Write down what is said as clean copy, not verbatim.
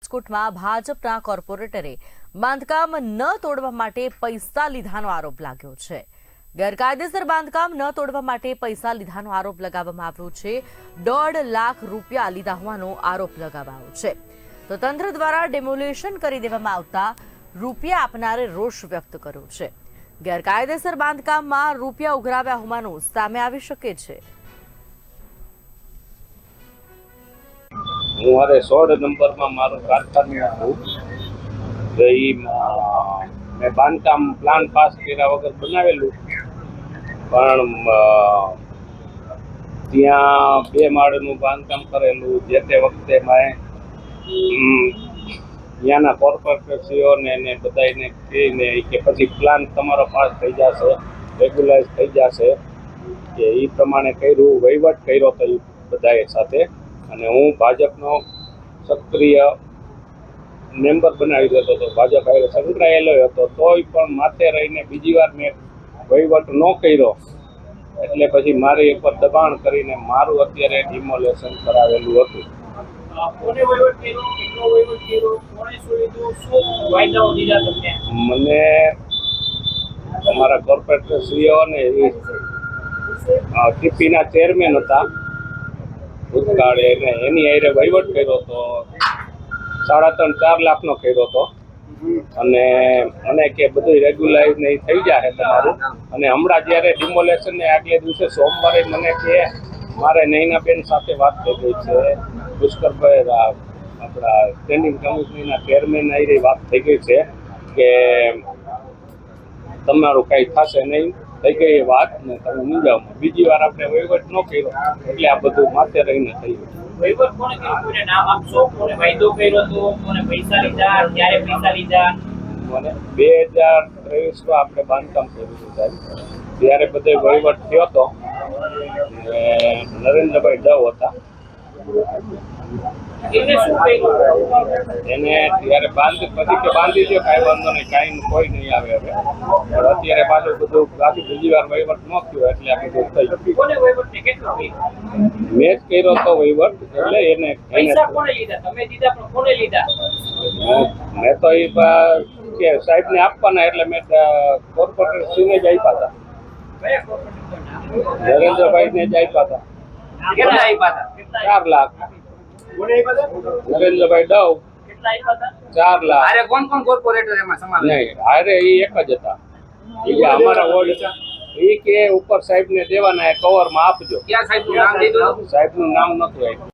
રાજકોટમાં ભાજપના કોર્પોરેટરે બાંધકામ ન તોડવા માટે પૈસા લીધાનો આરોપ લાગ્યો છે। ગેરકાયદેસર બાંધકામ ન તોડવા માટે પૈસા લીધાનો આરોપ લગાવવામાં આવ્યો છે। 1.5 લાખ રૂપિયા લીધા હોવાનો આરોપ લગાવાયો છે। તો તંત્ર દ્વારા ડેમોલિશન કરી દેવામાં આવતા રૂપિયા આપનારે રોષ વ્યક્ત કર્યો છે। ગેરકાયદેસર બાંધકામમાં રૂપિયા ઉઘરાવ્યા હોવાનું સામે આવી શકે છે। હું મારે 16 નંબરમાં મારું કારખાનું હતું તો મેં બાંધકામ પ્લાન પાસ કર્યા વગર બનાવેલું, પણ ત્યાં 2 માળનું બાંધકામ કરેલું। જે તે વખતે મેં ત્યાંના કોર્પોરેટરશ્રીઓને ને બધાને કહીને કે પછી પ્લાન તમારો પાસ થઈ જશે, રેગ્યુલાઇઝ થઈ જશે, કે એ પ્રમાણે કર્યું, વહીવટ કર્યો તો એ બધાએ સાથે। અને હું ભાજપનો સક્રિય મેમ્બર બનાવી દેતો હતો, ભાજપ હારે સંકળાયેલો હતો, તોય પણ માથે રહીને બીજી વાર મેં વહીવટ ન કર્યો, એટલે પછી મારી ઉપર દબાણ કરીને મારું અત્યારે ડિમોલેશન કરાવેલું હતું। મને અમારા કોર્પોરેટરશ્રીઓ અને ટીપીના ચેરમેન હતા ભૂતકાળે, એને એની હારે વહીવટ કર્યો હતો, 3.5-4 લાખનો કર્યો હતો। અને મને કે બધું રેગ્યુલાઇઝ ને થઈ જાય તમારું। અને હમણાં જ્યારે ડિમોલેશન ને આગલે દિવસે સોમવારે મને કે મારે નૈનાબેન સાથે વાત થઈ ગઈ છે, પુષ્કરભાઈ આપણા સ્ટેન્ડિંગ કમિટીના ચેરમેન હારે વાત થઈ ગઈ છે કે તમારું કાંઈ થશે નહીં, થઈ ગઈ એ વાત ને તમે મૂંઝાવ। બીજી વાર આપણે વહીવટ ન કર્યો એટલે આ બધું માથે રહીને થઈ ગયું। વહીવટ કોને કર્યો? કોને નામ આપશો? કોને વાયદો કર્યો હતો? કોને પૈસા લીધા? ક્યારે પૈસા લીધા? મને 2023 આપણે બાંધકામ કર્યું હતું સાહેબ, ત્યારે બધો વહીવટ થયો હતો, નરેન્દ્રભાઈ દવ હતા। એને ત્યારે બાંધી દો, કાંઈ વાંધો નહીં, કાંઈ કોઈ નહીં આવે હવે। પણ અત્યારે પાછું બધું બીજી વાર વહીવટ ન થયો એટલે આ બધું થઈ ગયું। મેં જ કર્યો હતો વહીવટ, એટલે એને મેં તો એ કે સાહેબને આપવાના, એટલે મેં કોર્પોરેટરશ્રીને જ આપ્યા હતા, નરેન્દ્રભાઈને જ આપ્યા હતા। 4 લાખ નરેન્દ્રભાઈ દવ 4 લાખ। કોણ કોર્પોરેટર એમાં સમાવેશ? નહીં, હારે એ એક જ હતા, એ અમારા વોર્ડ એ કે ઉપર સાહેબને દેવાના, કવરમાં આપજો। ક્યાં સાહેબનું નામ દીધું? સાહેબનું નામ નહોતું આપ્યું।